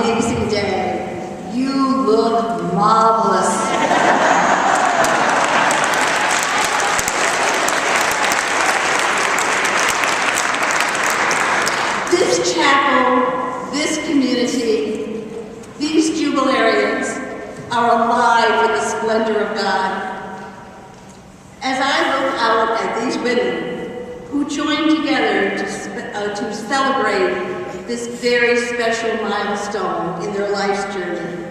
amazing day. You look marvelous. This chapel, this community, these jubilarians are alive with the splendor of God. As I look out at these women who joined together to celebrate this very special milestone in their life's journey,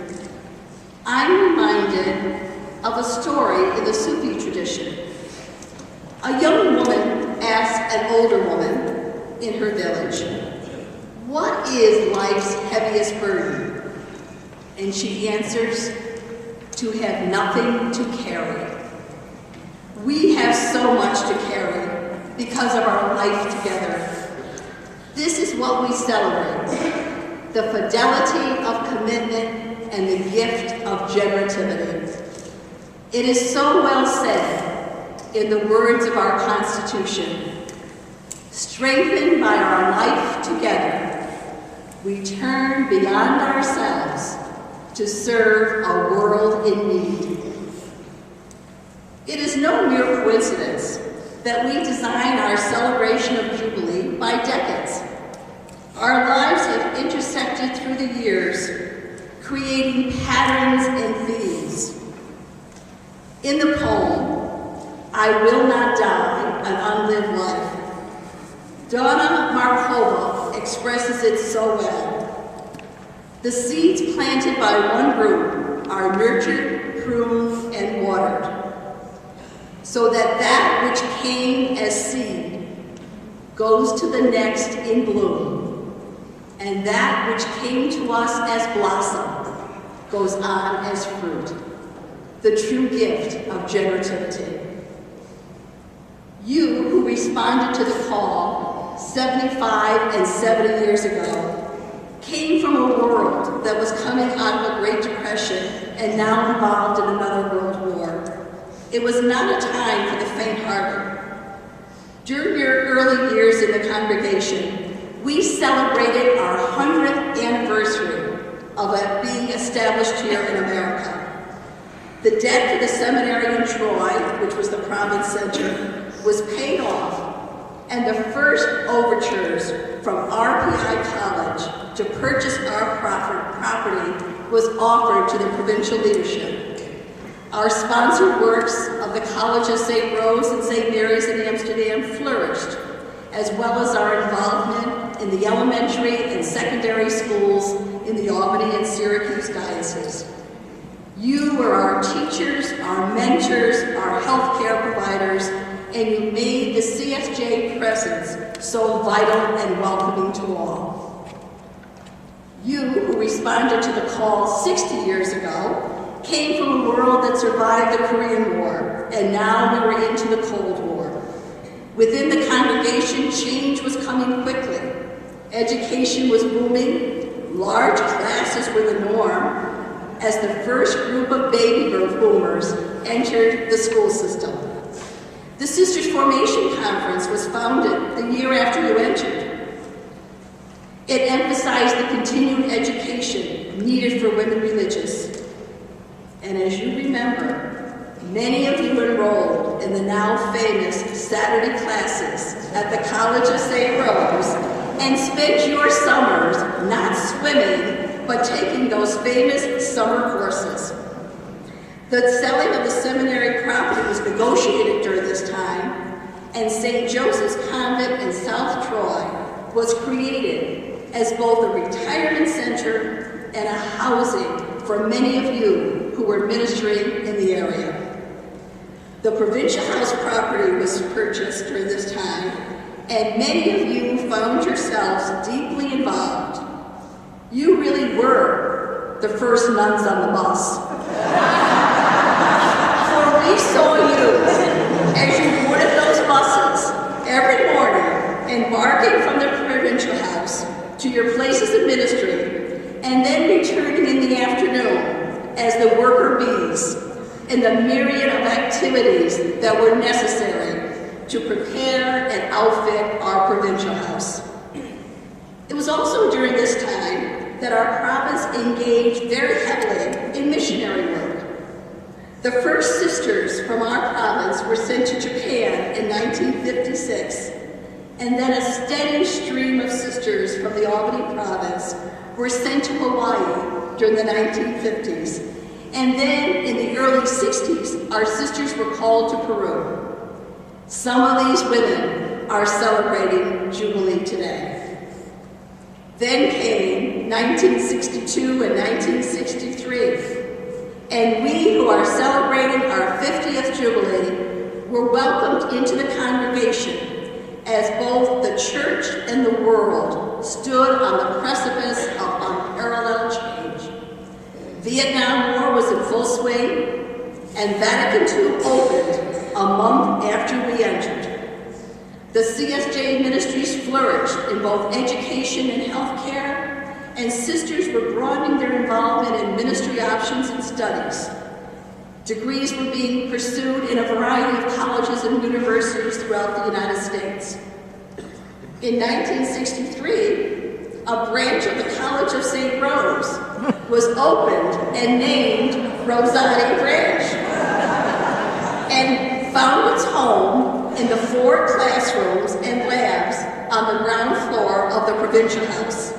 I'm reminded of a story in the Sufi tradition. A young woman asked an older woman in her village, "What is life's heaviest burden?" And she answers, "To have nothing to carry." We have so much to carry because of our life together. This is what we celebrate, the fidelity of commitment and the gift of generativity. It is so well said in the words of our Constitution, "Strengthened by our life together, we turn beyond ourselves to serve a world in need." It is no mere coincidence that we design our celebration of Jubilee by decades. Our lives have intersected through the years, creating patterns and themes. In the poem, "I Will Not Die, An Unlived Life," Donna Markova expresses it so well. The seeds planted by one group are nurtured, pruned, and watered, so that that which came as seed goes to the next in bloom, and that which came to us as blossom goes on as fruit, the true gift of generativity. You who responded to the call 75 and 70 years ago came from a world that was coming out of a Great Depression and now involved in another world war. It was not a time for the faint-hearted. During your early years in the congregation, we celebrated our 100th anniversary of it being established here in America. The debt for the seminary in Troy, which was the Province Center, was paid off, and the first overtures from RPI College to purchase our property was offered to the provincial leadership. Our sponsored works of the College of St. Rose and St. Mary's in Amsterdam flourished, as well as our involvement in the elementary and secondary schools in the Albany and Syracuse dioceses. You were our teachers, our mentors, our healthcare providers, and you made the CSJ presence so vital and welcoming to all. You, who responded to the call 60 years ago, came from a world that survived the Korean War, and now we were into the Cold War. Within the congregation, change was coming quickly. Education was booming, large classes were the norm, as the first group of baby boomers entered the school system. The Sisters Formation Conference was founded the year after you entered. It emphasized the continued education needed for women religious. And as you remember, many of you enrolled in the now famous Saturday classes at the College of St. Rose and spent your summers not swimming, but taking those famous summer courses. The selling of the seminary property was negotiated during this time, and St. Joseph's Convent in South Troy was created as both a retirement center and a housing for many of you who were ministering in the area. The provincial house property was purchased during this time, and many of you found yourselves deeply involved. You really were the first nuns on the bus. For we saw you as you boarded those buses every morning, embarking from the provincial house to your places of ministry, and then returning in the afternoon as the worker bees in the myriad of activities that were necessary to prepare and outfit our provincial house. It was also during this time that our province engaged very heavily in missionary work. The first sisters from our province were sent to Japan in 1956, and then a steady stream of sisters from the Albany province were sent to Hawaii during the 1950s. And then in the early 60s, our sisters were called to Peru. Some of these women are celebrating Jubilee today. Then came 1962 and 1963. And we who are celebrating our 50th Jubilee were welcomed into the congregation as both the church and the world stood on the precipice of unparalleled change. Vietnam War was in full swing, and Vatican II opened a month after we entered. The CSJ ministries flourished in both education and healthcare, and sisters were broadening their involvement in ministry options and studies. Degrees were being pursued in a variety of colleges and universities throughout the United States. In 1963, a branch of the College of St. Rose was opened and named Rosati Branch, and found its home in the 4 classrooms and labs on the ground floor of the Provincial House.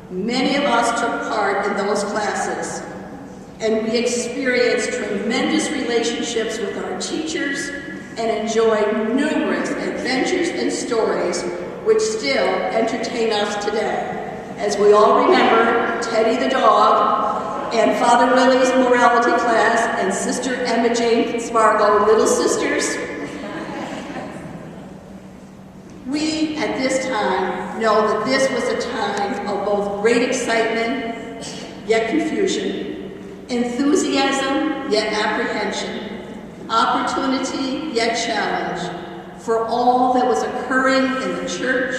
Many of us took part in those classes, and we experienced tremendous relationships with our teachers and enjoyed numerous adventures and stories which still entertain us today. As we all remember, Teddy the dog, and Father Lily's morality class, and Sister Emma Jane Spargo, Little Sisters. We, at this time, know that this was a time of both great excitement, yet confusion, enthusiasm, yet apprehension, opportunity, yet challenge, for all that was occurring in the church,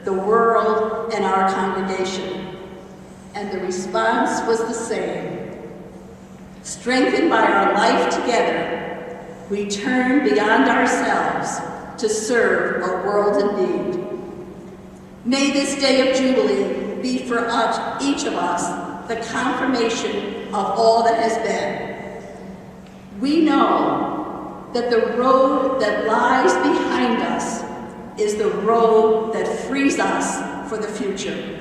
the world, and our congregation. And the response was the same. Strengthened by our life together, we turn beyond ourselves to serve a world in need. May this day of Jubilee be for each of us the confirmation of all that has been. We know that the road that lies behind us is the road that frees us for the future.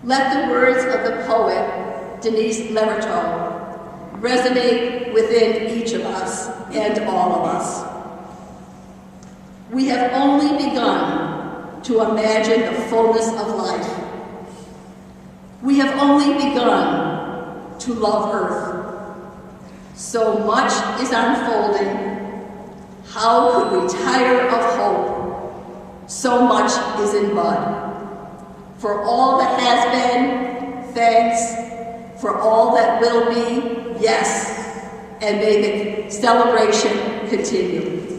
Let the words of the poet, Denise Levertov, resonate within each of us and all of us. We have only begun to imagine the fullness of life. We have only begun to love Earth. So much is unfolding. How could we tire of hope? So much is in bud. For all that has been, thanks. For all that will be, yes. And may the celebration continue.